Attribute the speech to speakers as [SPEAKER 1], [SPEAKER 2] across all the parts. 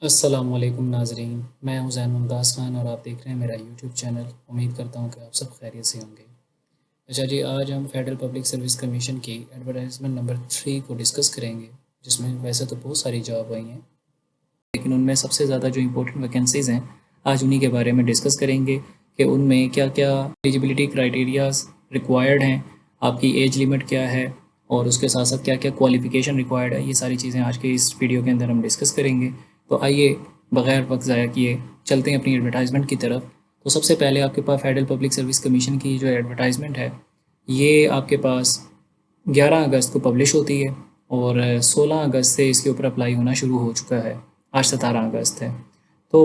[SPEAKER 1] अस्सलामुअलैकुम नाज़रीन, मैं हूं ज़ैन मुमताज़ ख़ान और आप देख रहे हैं मेरा यूट्यूब चैनल। उम्मीद करता हूं कि आप सब खैरियत से होंगे। अच्छा जी, आज हम फेडरल पब्लिक सर्विस कमीशन की एडवर्टाइजमेंट नंबर 3 को डिस्कस करेंगे, जिसमें वैसे तो बहुत सारी जॉब आई हैं, लेकिन उनमें सबसे ज़्यादा जो इम्पोर्टेंट वैकेंसीज़ हैं, आज उन्हीं के बारे में डिस्कस करेंगे कि उनमें क्या क्या एलिजिबिलिटी क्राइटेरियाज रिक्वायर्ड हैं, आपकी एज लिमिट क्या है और उसके साथ साथ क्या क्या क्वालिफ़िकेशन रिक्वायर्ड है। ये सारी चीज़ें आज के इस वीडियो के अंदर हम डिस्कस करेंगे। तो आइए बगैर वक्त ज़ाया किए चलते हैं अपनी एडवर्टाइजमेंट की तरफ। तो सबसे पहले आपके पास फेडरल पब्लिक सर्विस कमीशन की जो एडवर्टाइजमेंट है, ये आपके पास 11 अगस्त को पब्लिश होती है और 16 अगस्त से इसके ऊपर अप्लाई होना शुरू हो चुका है। आज 17 अगस्त है। तो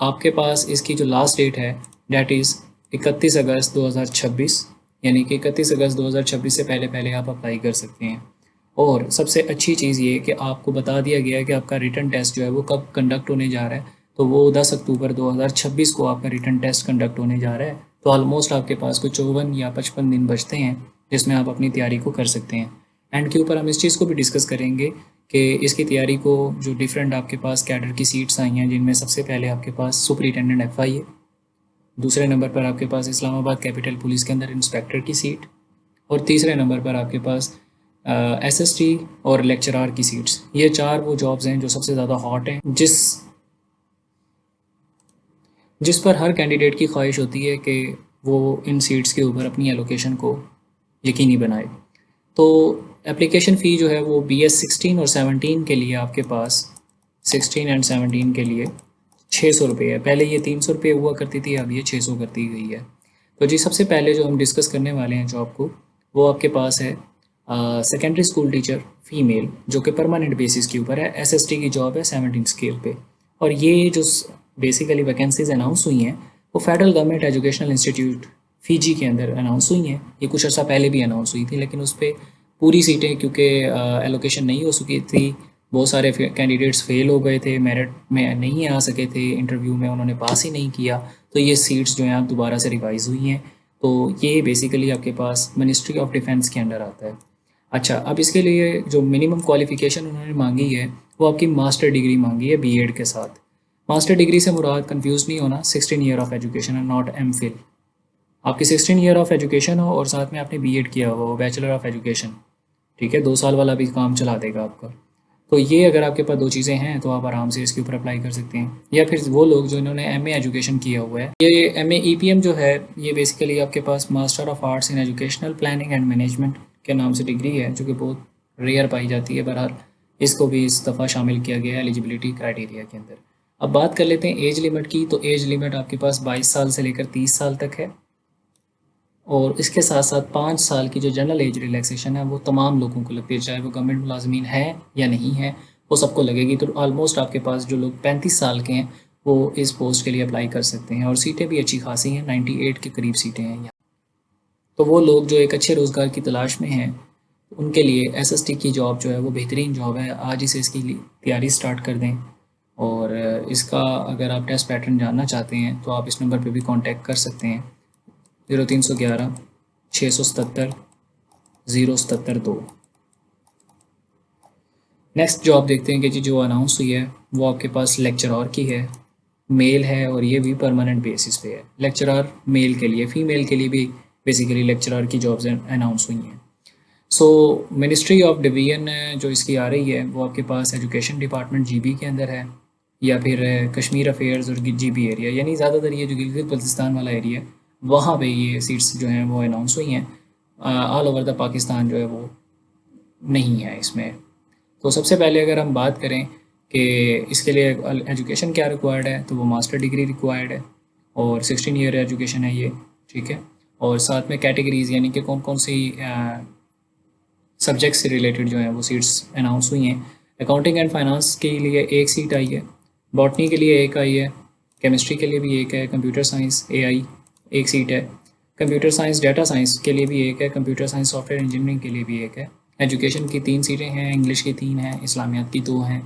[SPEAKER 1] आपके पास इसकी जो लास्ट डेट है डैट इज़ 31 अगस्त 2026, यानी कि 31 अगस्त 2026 से पहले पहले आप अप्लाई कर सकते हैं। और सबसे अच्छी चीज़ ये कि आपको बता दिया गया है कि आपका रिटन टेस्ट जो है वो कब कंडक्ट होने जा रहा है। तो वो 10 अक्टूबर 2026 को आपका रिटन टेस्ट कंडक्ट होने जा रहा है। तो ऑलमोस्ट आपके पास कुछ 54 या 55 दिन बचते हैं, जिसमें आप अपनी तैयारी को कर सकते हैं। एंड के ऊपर हम इस चीज़ को भी डिस्कस करेंगे कि इसकी तैयारी को जो डिफरेंट आपके पास कैडर की सीट्स आई हैं, जिनमें सबसे पहले आपके पास सुपरिटेंडेंट एफआई है, दूसरे नंबर पर आपके पास इस्लामाबाद कैपिटल पुलिस के अंदर इंस्पेक्टर की सीट, और तीसरे नंबर पर आपके पास एसएसटी और लेक्चरार की सीट्स। ये चार वो जॉब्स हैं जो सबसे ज़्यादा हॉट हैं, जिस पर हर कैंडिडेट की ख्वाहिश होती है कि वो इन सीट्स के ऊपर अपनी एलोकेशन को यकीनी बनाए। तो एप्लीकेशन फ़ी जो है वो BS 16 और 17 के लिए आपके पास 16 एंड 17 के लिए 600 रुपये है। पहले ये 300 रुपये हुआ करती थी, अब ये 600 कर दी गई है। तो जी सबसे पहले जो हम डिस्कस करने वाले हैं जॉब को, वो आपके पास है सेकेंडरी स्कूल टीचर फीमेल, जो कि परमानेंट बेसिस के ऊपर है। एसएसटी की जॉब है 17 स्केल पे। और ये जो बेसिकली वैकेंसीज अनाउंस हुई हैं, वो federal government educational institute Fiji के अंदर अनाउंस हुई हैं। ये कुछ अर्सा पहले भी अनाउंस हुई थी, लेकिन उस पर पूरी सीटें क्योंकि एलोकेशन नहीं हो सकी थी, बहुत सारे कैंडिडेट्स फेल हो गए थे, मेरिट में नहीं आ सके थे, इंटरव्यू में उन्होंने पास ही नहीं किया, तो ये सीट्स जो हैं आप दोबारा से रिवाइज़ हुई हैं। तो ये बेसिकली आपके पास मिनिस्ट्री ऑफ डिफेंस के अंडर आता है। अच्छा, अब इसके लिए जो मिनिमम क्वालिफ़िकेशन उन्होंने मांगी है, वो आपकी मास्टर डिग्री मांगी है बीएड के साथ। मास्टर डिग्री से मुराद कंफ्यूज नहीं होना, 16 ईयर ऑफ एजुकेशन है, नॉट एमफिल। आपकी 16 ईयर ऑफ एजुकेशन हो और साथ में आपने बीएड किया हुआ हो, बैचलर ऑफ एजुकेशन, ठीक है, 2 साल वाला भी काम चला देगा आपका। तो ये अगर आपके पास दो चीज़ें हैं तो आप आराम से इसके ऊपर अप्लाई कर सकते हैं। या फिर वो लोग जो इन्होंने एमए एजुकेशन किया हुआ है, ये एमए ईपीएम जो है, ये बेसिकली आपके पास master of arts in educational planning and management के नाम से डिग्री है, जो कि बहुत रेयर पाई जाती है। बहरहाल इसको भी इस दफ़ा शामिल किया गया है एलिजिबिलिटी क्राइटेरिया के अंदर। अब बात कर लेते हैं एज लिमिट की। तो एज लिमिट आपके पास 22 साल से लेकर 30 साल तक है, और इसके साथ साथ 5 साल की जो जनरल एज रिलैक्सेशन है वो तमाम लोगों को लगती है, चाहे वो गवर्नमेंट मुलाजमीन है या नहीं है, वो सबको लगेगी। तो ऑलमोस्ट आपके पास जो लोग 35 साल के हैं वो इस पोस्ट के लिए अप्लाई कर सकते हैं, और सीटें भी अच्छी खासी हैं, 98 के करीब सीटें हैं यहाँ। तो वो लोग जो एक अच्छे रोज़गार की तलाश में हैं, उनके लिए एसएसटी की जॉब जो है वो बेहतरीन जॉब है। आज ही से इसकी तैयारी स्टार्ट कर दें। और इसका अगर आप टेस्ट पैटर्न जानना चाहते हैं तो आप इस नंबर पर भी कॉन्टैक्ट कर सकते हैं, 0311 677 077 2। नेक्स्ट जॉब देखते हैं कि जी जो अनाउंस हुई है वो आपके पास लेक्चरार की है, मेल है, और ये भी परमानेंट बेसिस पे है। लेक्चरार मेल के लिए, फीमेल के लिए भी बेसिकली लेक्चरार की जॉब्स अनाउंस हुई हैं। सो मिनिस्ट्री ऑफ डिवीजन जो इसकी आ रही है वो आपके पास एजुकेशन डिपार्टमेंट जीबी के अंदर है, या फिर कश्मीर अफेयर्स और जीबी एरिया, यानी ज़्यादातर ये जो गिलगित बल्तिस्तान वाला एरिया है, वहाँ पे ये सीट्स जो हैं वो अनाउंस हुई हैं। ऑल ओवर द पाकिस्तान जो है वो नहीं है इसमें। तो सबसे पहले अगर हम बात करें कि इसके लिए एजुकेशन क्या रिक्वायर्ड है, तो वो मास्टर डिग्री रिक्वायर्ड है, और 16 ईयर एजुकेशन है ये, ठीक है। और साथ में कैटेगरीज, यानी कि कौन कौन सी सब्जेक्ट से रिलेटेड जो है वो सीट्स अनाउंस हुई हैं। अकाउंटिंग एंड फाइनेंस के लिए एक सीट आई है, बॉटनी के लिए एक आई है, केमिस्ट्री के लिए भी एक है, कंप्यूटर साइंस एआई एक सीट है, कंप्यूटर साइंस डेटा साइंस के लिए भी एक है, कंप्यूटर साइंस सॉफ्टवेयर इंजीनियरिंग के लिए भी एक है। एजुकेशन की 3 सीटें हैं, इंग्लिश की 3 हैं, इस्लामियात की 2 हैं,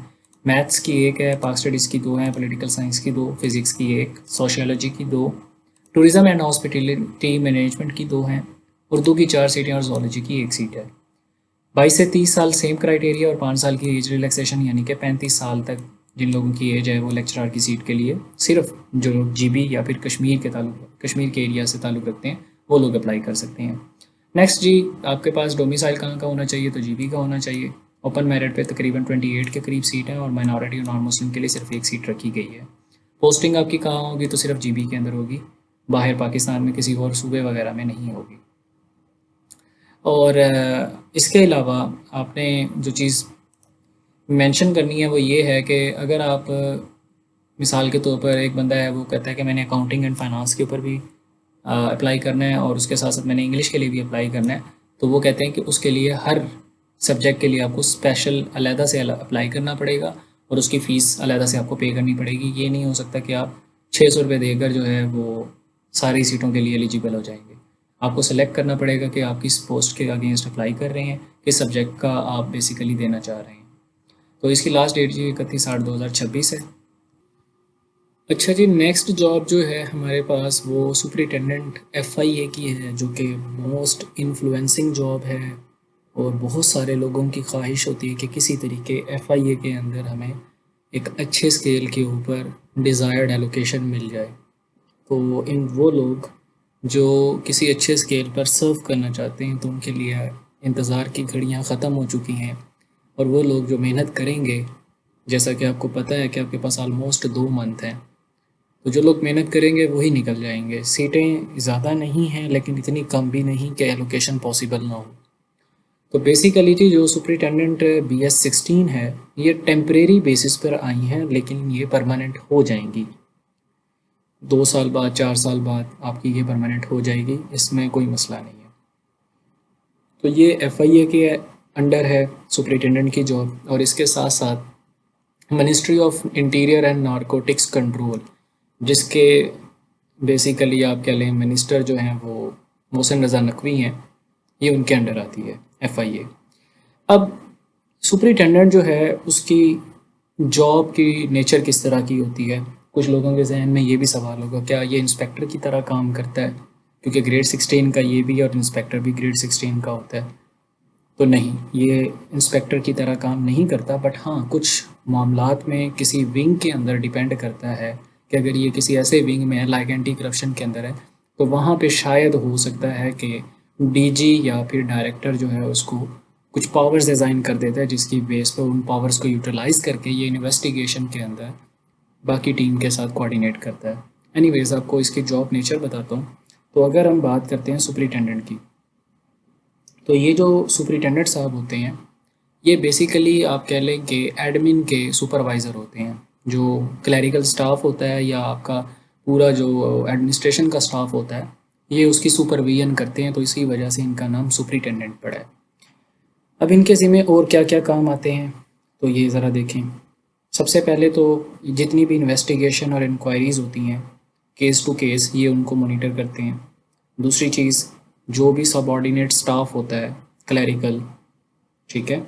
[SPEAKER 1] मैथ्स की एक है, पाक स्टडीज़ की 2 हैं, पॉलिटिकल साइंस की 2, फिज़िक्स की 1, सोशियोलॉजी की 2, टूरिज़म एंड हॉस्पिटलिटी मैनेजमेंट की 2 हैं, उर्दू की 4 सीटें और जोलॉजी की 1 सीट है। 22 से 30 साल सेम क्राइटेरिया और 5 साल की एज रिलैक्सेशन, यानी कि 35 साल तक जिन लोगों की एज है वो लेक्चरार की सीट के लिए, सिर्फ जो लोग जीबी या फिर कश्मीर के एरिया से ताल्लुक़ रखते हैं वो लोग अप्लाई कर सकते हैं। नेक्स्ट जी, आपके पास डोमिसाइल कहाँ का होना चाहिए, तो जीबी का होना चाहिए। ओपन मेरिट पे तकरीबन 28 के करीब सीट है और माइनॉरिटी और नॉन मुस्लिम के लिए सिर्फ एक सीट रखी गई है। पोस्टिंग आपकी कहाँ होगी, तो सिर्फ जीबी के अंदर होगी, बाहर पाकिस्तान में किसी और सूबे वगैरह में नहीं होगी। और इसके अलावा आपने जो चीज़ मेंशन करनी है वो ये है कि अगर आप मिसाल के तौर पर एक बंदा है वो कहता है कि मैंने अकाउंटिंग एंड फाइनेंस के ऊपर भी अप्लाई करना है और उसके साथ साथ मैंने इंग्लिश के लिए भी अप्लाई करना है, तो वो कहते हैं कि उसके लिए हर सब्जेक्ट के लिए आपको स्पेशल अलहदा से अप्लाई करना पड़ेगा और उसकी फ़ीस अलहदा से आपको पे करनी पड़ेगी। ये नहीं हो सकता कि आप 600 रुपये देकर जो है वो सारी सीटों के लिए एलिजिबल हो जाएंगे। आपको सेलेक्ट करना पड़ेगा कि आप किस पोस्ट के अगेंस्ट अप्लाई कर रहे हैं, किस सब्जेक्ट का आप बेसिकली देना चाह रहे हैं। तो इसकी लास्ट डेट जी 31/8/2026 है। अच्छा जी, नेक्स्ट जॉब जो है हमारे पास वो सुपरिटेंडेंट एफआईए की है, जो कि मोस्ट इन्फ्लुएंसिंग जॉब है और बहुत सारे लोगों की ख्वाहिश होती है कि किसी तरीके एफआईए के अंदर हमें एक अच्छे स्केल के ऊपर डिज़ायर्ड एलोकेशन मिल जाए। तो इन वो लोग जो किसी अच्छे स्केल पर सर्व करना चाहते हैं तो उनके लिए इंतज़ार की घड़ियां ख़त्म हो चुकी हैं और वो लोग जो मेहनत करेंगे, जैसा कि आपको पता है कि आपके पास ऑलमोस्ट 2 मंथ हैं, तो जो लोग मेहनत करेंगे वही निकल जाएंगे। सीटें ज़्यादा नहीं हैं लेकिन इतनी कम भी नहीं कि एलोकेशन पॉसिबल ना हो। तो बेसिकली जी जो सुपरिटेंडेंट BS16 है ये टेम्परेरी बेसिस पर आई हैं, लेकिन ये परमानेंट हो जाएंगी। 2 साल बाद 4 साल बाद आपकी ये परमानेंट हो जाएगी, इसमें कोई मसला नहीं है। तो ये एफआईए के अंडर है सुपरिटेंडेंट की जॉब और इसके साथ साथ ministry of interior and narcotics control, जिसके बेसिकली आप कह लें मिनिस्टर जो हैं वो मोहसिन रज़ा नकवी हैं, ये उनके अंडर आती है एफआईए। अब सुपरिटेंडेंट जो है उसकी जॉब की नेचर किस तरह की होती है, कुछ लोगों के जहन में ये भी सवाल होगा क्या ये इंस्पेक्टर की तरह काम करता है, क्योंकि ग्रेड 16 का ये भी और इंस्पेक्टर भी ग्रेड 16 का होता है। तो नहीं, ये इंस्पेक्टर की तरह काम नहीं करता, बट हाँ कुछ मामलात में किसी विंग के अंदर डिपेंड करता है कि अगर ये किसी ऐसे विंग में है लाइक एंटी करप्शन के अंदर है, तो वहाँ पे शायद हो सकता है कि डीजी या फिर डायरेक्टर जो है उसको कुछ पावर्स डिज़ाइन कर देता है, जिसकी बेस पर उन पावर्स को यूटिलाइज़ करके ये इन्वेस्टिगेशन के अंदर बाकी टीम के साथ कोऑर्डिनेट करता है। एनीवेज़ आपको इसकी जॉब नेचर बताता हूँ। तो अगर हम बात करते हैं सुपरिटेंडेंट की, तो ये जो सुपरिटेंडेंट साहब होते हैं ये बेसिकली आप कह लें कि एडमिन के सुपरवाइज़र होते हैं। जो क्लरिकल स्टाफ होता है या आपका पूरा जो एडमिनिस्ट्रेशन का स्टाफ होता है ये उसकी सुपरविजन करते हैं, तो इसी वजह से इनका नाम सुपरिटेंडेंट पड़ा है। अब इनके ज़िम्मे और क्या क्या काम आते हैं तो ये ज़रा देखें। सबसे पहले तो जितनी भी इन्वेस्टिगेशन और इंक्वायरीज़ होती हैं केस टू केस, ये उनको मॉनिटर करते हैं। दूसरी चीज़, जो भी सबऑर्डिनेट स्टाफ होता है क्लरिकल, ठीक है,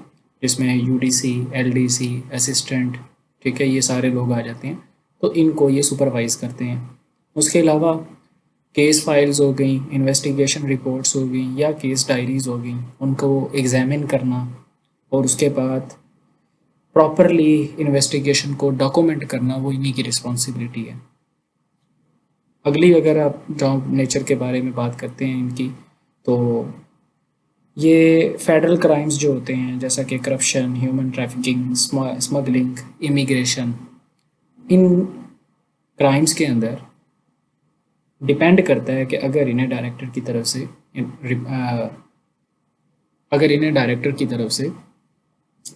[SPEAKER 1] जिसमें यूडीसी, एलडीसी, असिस्टेंट, ठीक है, ये सारे लोग आ जाते हैं, तो इनको ये सुपरवाइज़ करते हैं। उसके अलावा केस फाइल्स हो गई, इन्वेस्टिगेशन रिपोर्ट्स हो गई या केस डायरीज़ हो गई, उनको एग्ज़ामिन करना और उसके बाद प्रॉपरली इन्वेस्टिगेशन को डॉक्यूमेंट करना, वो इन्हीं की रिस्पॉन्सिबिलिटी है। अगली अगर आप जॉब नेचर के बारे में बात करते हैं इनकी, तो ये फेडरल क्राइम्स जो होते हैं जैसा कि corruption, human trafficking, smuggling, immigration, इन क्राइम्स के अंदर डिपेंड करता है कि अगर इन्हें डायरेक्टर की तरफ से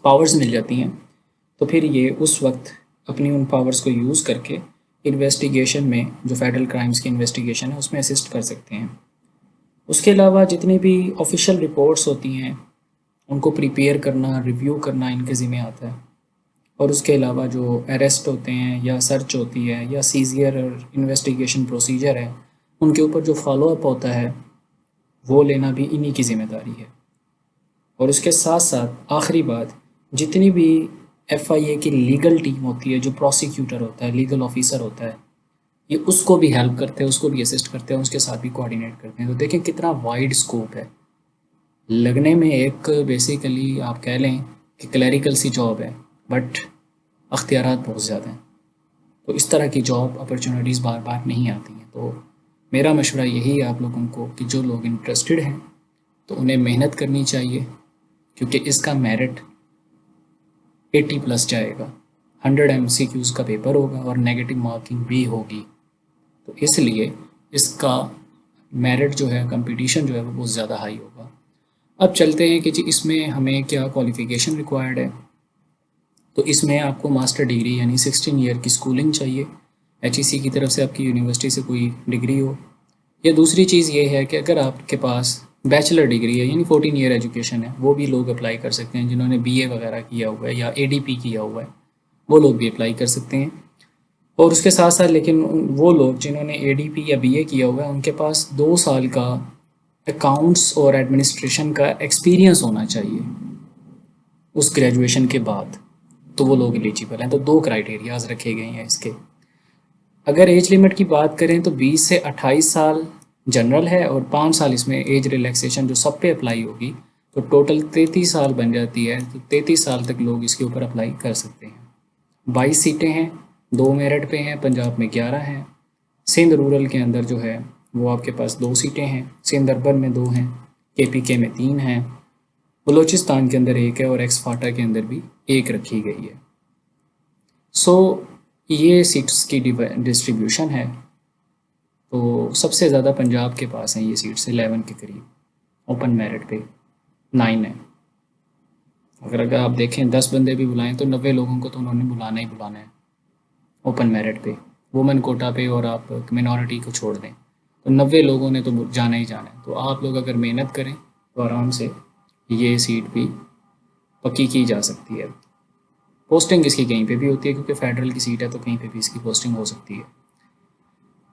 [SPEAKER 1] पावर्स मिल जाती हैं तो फिर ये उस वक्त अपनी उन पावर्स को यूज़ करके इन्वेस्टिगेशन में, जो फेडरल क्राइम्स की इन्वेस्टिगेशन है उसमें असिस्ट कर सकते हैं। उसके अलावा जितनी भी ऑफिशियल रिपोर्ट्स होती हैं उनको प्रिपेयर करना, रिव्यू करना इनके ज़िम्मे आता है। और उसके अलावा जो अरेस्ट होते हैं या सर्च होती है या सीजियर और इन्वेस्टिगेशन प्रोसीजर है उनके ऊपर जो फॉलोअप होता है वो लेना भी इन्हीं की ज़िम्मेदारी है। और उसके साथ साथ आखिरी बात, जितनी भी एफआईए की लीगल टीम होती है, जो प्रोसिक्यूटर होता है, लीगल ऑफिसर होता है, ये उसको भी हेल्प करते हैं, उसको भी असिस्ट करते हैं, उसके साथ भी कोऑर्डिनेट करते हैं। तो देखें कितना वाइड स्कोप है। लगने में एक बेसिकली आप कह लें कि क्लरिकल सी जॉब है, बट अख्तियारात बहुत ज़्यादा हैं, तो इस तरह की जॉब अपॉर्चुनिटीज़ बार बार नहीं आती हैं। तो मेरा मशवरा यही है आप लोगों को कि जो लोग इंटरेस्टेड हैं तो उन्हें मेहनत करनी चाहिए, क्योंकि इसका मेरिट 80 प्लस जाएगा। 100 MCQs का पेपर होगा और नेगेटिव मार्किंग भी होगी, तो इसलिए इसका मेरिट जो है, कंपटीशन जो है वो बहुत ज़्यादा हाई होगा। अब चलते हैं कि जी इसमें हमें क्या क्वालिफ़िकेशन रिक्वायर्ड है। तो इसमें आपको मास्टर डिग्री यानी 16 ईयर की स्कूलिंग चाहिए, HEC की तरफ से आपकी यूनिवर्सिटी से कोई डिग्री हो। या दूसरी चीज़ ये है कि अगर आपके पास बैचलर डिग्री है यानी 14 ईयर एजुकेशन है, वो भी लोग अप्लाई कर सकते हैं। जिन्होंने BA वगैरह किया हुआ है या ADP किया हुआ है, वो लोग भी अप्लाई कर सकते हैं। और उसके साथ साथ लेकिन वो लोग जिन्होंने ADP या BA किया हुआ है, उनके पास 2 साल का अकाउंट्स और एडमिनिस्ट्रेशन का एक्सपीरियंस होना चाहिए उस ग्रेजुएशन के बाद, तो वो लोग एलिजिबल हैं। तो 2 क्राइटेरियाज रखे गए हैं इसके। अगर एज लिमिट की बात करें तो 20 से 28 साल जनरल है और 5 साल इसमें एज रिलैक्सेशन जो सब पे अप्लाई होगी, तो टोटल 33 साल बन जाती है। तो 33 साल तक लोग इसके ऊपर अप्लाई कर सकते हैं। 22 सीटें हैं, 2 मेरिट पे हैं, पंजाब में 11 हैं। सिंध रूरल के अंदर जो है वो आपके पास 2 सीटें हैं, सिंध अर्बन में 2 हैं, KPK में 3 हैं, बलूचिस्तान के अंदर 1 है और एक्स फाटा के अंदर भी 1 रखी गई है। सो ये सीट्स की डिस्ट्रीब्यूशन है। तो सबसे ज़्यादा पंजाब के पास हैं ये सीट्स 11 के करीब, ओपन मेरिट पे 9 है। अगर आप देखें 10 बंदे भी बुलाएं तो 90 लोगों को तो उन्होंने बुलाना ही बुलाना है ओपन मेरिट पे, वुमेन कोटा पे, और आप मिनॉरिटी को छोड़ दें तो 90 लोगों ने तो जाना ही जाना है। तो आप लोग अगर मेहनत करें तो आराम से ये सीट भी पक्की की जा सकती है। पोस्टिंग इसकी कहीं पे भी होती है क्योंकि फेडरल की सीट है, तो कहीं पे भी इसकी पोस्टिंग हो सकती है।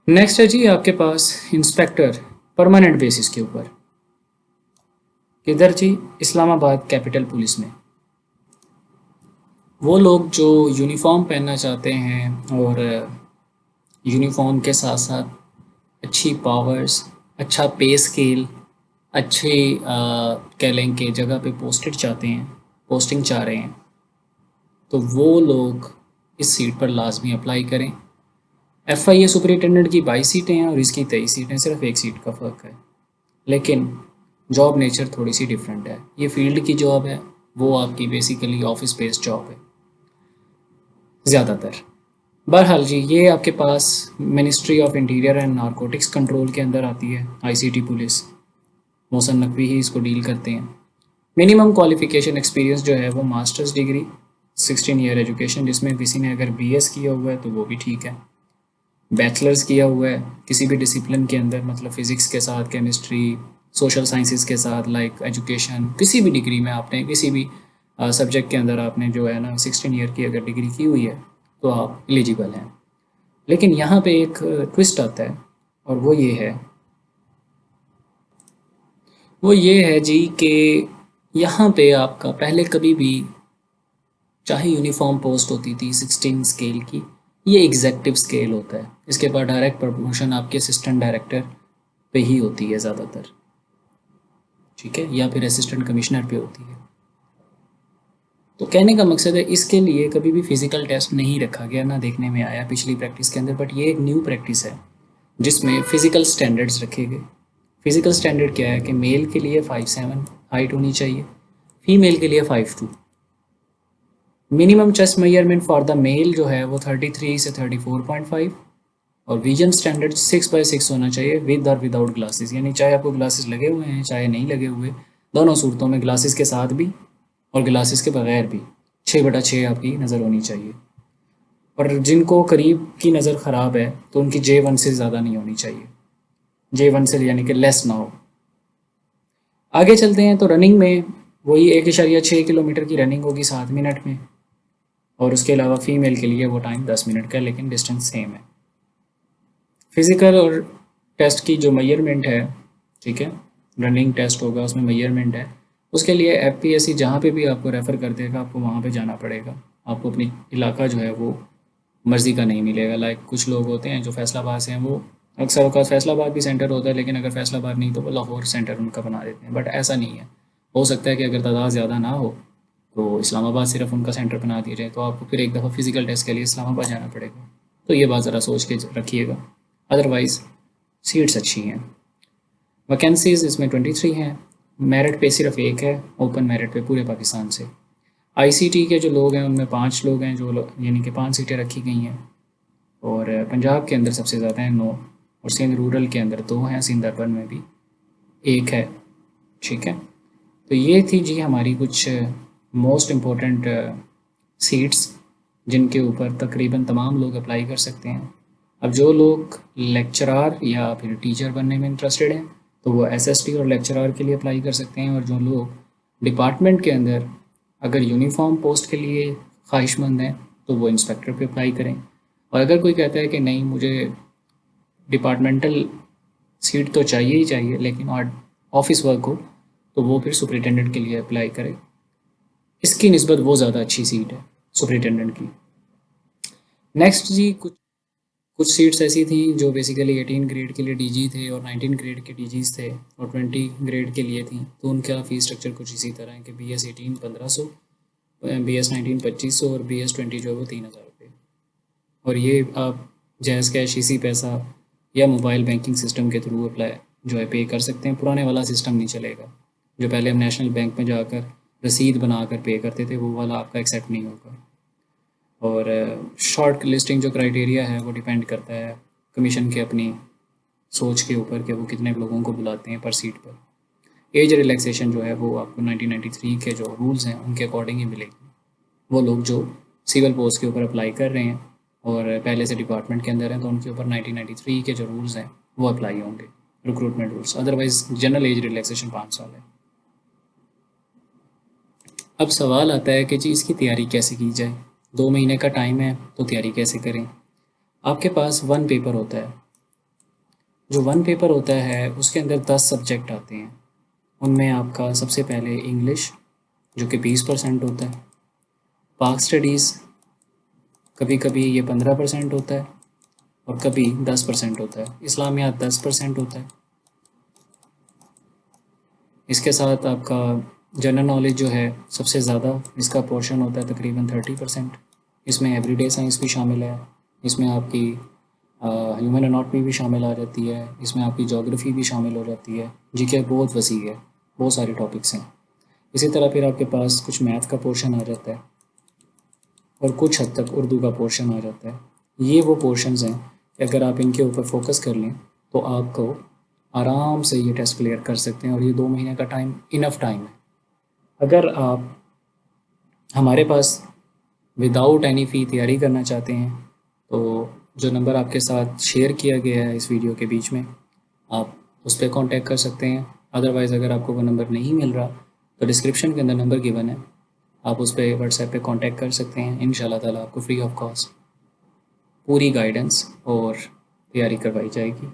[SPEAKER 1] नेक्स्ट है जी आपके पास इंस्पेक्टर परमानेंट बेसिस के ऊपर। किधर जी? इस्लामाबाद कैपिटल पुलिस में। वो लोग जो यूनिफॉर्म पहनना चाहते हैं और यूनिफॉर्म के साथ साथ अच्छी पावर्स, अच्छा पे स्केल, अच्छे कह लें कि जगह पे पोस्टेड चाहते हैं, पोस्टिंग चाह रहे हैं, तो वो लोग इस सीट पर लाजमी अप्लाई करें। FIA सुपरिटेंडेंट की 22 सीटें हैं और इसकी 23 सीटें, सिर्फ 1 सीट का फ़र्क है। लेकिन जॉब नेचर थोड़ी सी डिफरेंट है। ये फील्ड की जॉब है, वो आपकी बेसिकली ऑफिस बेस्ड जॉब है ज़्यादातर। बहरहाल जी ये आपके पास ministry of interior and narcotics control के अंदर आती है। ICT पुलिस, मोहसन नकवी ही इसको डील करते हैं। मिनिमम क्वालिफिकेशन एक्सपीरियंस जो है वो मास्टर्स डिग्री, 16 ईयर एजुकेशन, जिसमें किसी ने अगर BS किया हुआ है तो वो भी ठीक है। बैचलर्स किया हुआ है किसी भी डिसिप्लिन के अंदर, मतलब फिज़िक्स के साथ, केमिस्ट्री, सोशल साइंसेस के साथ, लाइक एजुकेशन, किसी भी डिग्री में आपने किसी भी सब्जेक्ट के अंदर आपने जो है ना 16 ईयर की अगर डिग्री की हुई है तो आप एलिजिबल हैं। लेकिन यहाँ पे एक ट्विस्ट आता है और वो ये है जी कि यहाँ पे आपका पहले कभी भी चाहे यूनिफॉर्म पोस्ट होती थी 16 स्केल की, ये एग्जेक्टिव स्केल होता है। इसके बाद डायरेक्ट प्रमोशन आपके असिस्टेंट डायरेक्टर पे ही होती है ज़्यादातर, ठीक है, या फिर असिस्टेंट कमिश्नर पे होती है। तो कहने का मकसद है इसके लिए कभी भी फिज़िकल टेस्ट नहीं रखा गया, ना देखने में आया पिछली प्रैक्टिस के अंदर, बट ये एक न्यू प्रैक्टिस है जिसमें फ़िज़िकल स्टैंडर्ड्स रखे गए। फ़िज़िकल स्टैंडर्ड क्या है कि मेल के लिए 5'7" हाइट होनी चाहिए, फीमेल के लिए 5'2". Minimum chest measurement for the male जो है वो 33 से 34.5 और विजन स्टैंडर्ड 6/6 होना चाहिए विद और विदाउट ग्लासेस, यानी चाहे आपको ग्लासेस लगे हुए हैं चाहे नहीं लगे हुए, दोनों सूरतों में ग्लासेस के साथ भी और ग्लासेस के बगैर भी 6/6 आपकी नज़र होनी चाहिए। और जिनको करीब की नज़र ख़राब है तो उनकी J1 से ज़्यादा नहीं होनी चाहिए, J1 से यानी कि लेस ना हो। आगे चलते हैं तो रनिंग में वही 1.6 किलोमीटर की रनिंग होगी 7 मिनट में, और उसके अलावा फ़ीमेल के लिए वो टाइम 10 मिनट का है, लेकिन डिस्टेंस सेम है। फिज़िकल और टेस्ट की जो मेजरमेंट है, ठीक है, रनिंग टेस्ट होगा उसमें मेजरमेंट है, उसके लिए FPSC जहाँ पे भी आपको रेफ़र कर देगा आपको वहाँ पे जाना पड़ेगा। आपको अपनी इलाका जो है वो मर्ज़ी का नहीं मिलेगा। लाइक कुछ लोग होते हैं जो फैसलाबाद से हैं, वो अक्सर औक़ात फैसलाबाद भी सेंटर होता है, लेकिन अगर फैसलाबाद नहीं तो वो लाहौर सेंटर उनका बना देते हैं, बट ऐसा नहीं है। हो सकता है कि अगर तादाद ज़्यादा ना हो तो इस्लामाबाद सिर्फ उनका सेंटर बना दिया जाए तो आपको फिर एक दफ़ा फ़िज़िकल टेस्ट के लिए इस्लामाबाद जाना पड़ेगा। तो ये बात ज़रा सोच के रखिएगा। अदरवाइज़ सीट्स अच्छी हैं। वैकेंसीज़ इसमें 23 हैं। मेरिट पे सिर्फ एक है, ओपन मेरिट पे पूरे पाकिस्तान से। आईसीटी के जो लोग हैं उनमें 5 लोग हैं, यानी कि 5 सीटें रखी गई हैं। और पंजाब के अंदर सबसे ज़्यादा हैं 9, और सिंध रूरल के अंदर 2 हैं, सिंध अर्बन में भी 1 है। ठीक है, तो ये थी जी हमारी कुछ मोस्ट इम्पोर्टेंट सीट्स जिनके ऊपर तकरीबन तमाम लोग अप्लाई कर सकते हैं। अब जो लोग लेक्चरार या फिर टीचर बनने में इंटरेस्टेड हैं तो वो एसएसटी और लेक्चरार के लिए अप्लाई कर सकते हैं, और जो लोग डिपार्टमेंट के अंदर अगर यूनिफॉर्म पोस्ट के लिए ख्वाहिशमंद हैं तो वो इंस्पेक्टर पे अप्लाई करें। और अगर कोई कहता है कि नहीं मुझे डिपार्टमेंटल सीट तो चाहिए ही चाहिए लेकिन और ऑफिस वर्क हो, तो वो फिर सुपरिटेंडेंट के लिए अप्लाई करे। इसकी निस्बत वो ज़्यादा अच्छी सीट है सुपरिटेंडेंट की। नेक्स्ट जी, कुछ सीट्स ऐसी थी जो बेसिकली 18 ग्रेड के लिए डीजी थे और 19 ग्रेड के डीजीज थे और 20 ग्रेड के लिए थी। तो उनका फ़ीस स्ट्रक्चर कुछ इसी तरह है कि BS 18 1500, BS 19 2500 और BS 20 जो है वो 3000 रुपये। और ये आप जैज़ कैश, इसी पैसा या मोबाइल बैंकिंग सिस्टम के थ्रू अप्लाई जो है पे कर सकते हैं। पुराने वाला सिस्टम नहीं चलेगा, जो पहले हम नेशनल बैंक में जाकर रसीद बनाकर पे करते थे, वो वाला आपका एक्सेप्ट नहीं होगा। और शॉर्ट लिस्टिंग जो क्राइटेरिया है वो डिपेंड करता है कमीशन के अपनी सोच के ऊपर कि वो कितने लोगों को बुलाते हैं पर सीट पर। एज रिलैक्सेशन जो है वो आपको 1993 के जो रूल्स हैं उनके अकॉर्डिंग ही मिलेगी। वो लोग जो सिविल पोस्ट के ऊपर अप्लाई कर रहे हैं और पहले से डिपार्टमेंट के अंदर हैं तो उनके ऊपर 1993 के जो रूल्स हैं वो अप्लाई होंगे, recruitment rules. Otherwise general age relaxation 5 साल है। अब सवाल आता है कि जी इसकी तैयारी कैसे की जाए। 2 महीने का टाइम है तो तैयारी कैसे करें। आपके पास 1 पेपर होता है। जो 1 पेपर होता है उसके अंदर 10 सब्जेक्ट आते हैं। उनमें आपका सबसे पहले इंग्लिश जो कि 20% होता है। पाक स्टडीज़ कभी कभी ये 15% होता है और कभी 10% होता है। इस्लामियात 10% होता है। इसके साथ आपका जनरल नॉलेज जो है सबसे ज़्यादा इसका पोर्शन होता है, तकरीबन 30%। इसमें एवरीडे साइंस भी शामिल है, इसमें आपकी ह्यूमन एनाटॉमी भी शामिल आ जाती है, इसमें आपकी ज्योग्राफी भी शामिल हो जाती है। जीके बहुत वसी है, बहुत सारे टॉपिक्स हैं। इसी तरह फिर आपके पास कुछ मैथ का पोर्शन आ जाता है और कुछ हद तक उर्दू का पोर्शन आ जाता है। ये वो पोर्शंस हैं कि अगर आप इनके ऊपर फोकस कर लें तो आपको आराम से ये टेस्ट क्लियर कर सकते हैं, और ये 2 महीने का टाइम इनफ टाइम है। अगर आप हमारे पास विदाउट एनी फ़ी तैयारी करना चाहते हैं तो जो नंबर आपके साथ शेयर किया गया है इस वीडियो के बीच में, आप उस पर कांटेक्ट कर सकते हैं। अदरवाइज़ अगर आपको वो नंबर नहीं मिल रहा तो डिस्क्रिप्शन के अंदर नंबर गिवन है, आप उस पर व्हाट्सएप पे कांटेक्ट कर सकते हैं। इंशाल्लाह ताला आपको फ्री ऑफ कॉस्ट पूरी गाइडेंस और तैयारी करवाई जाएगी।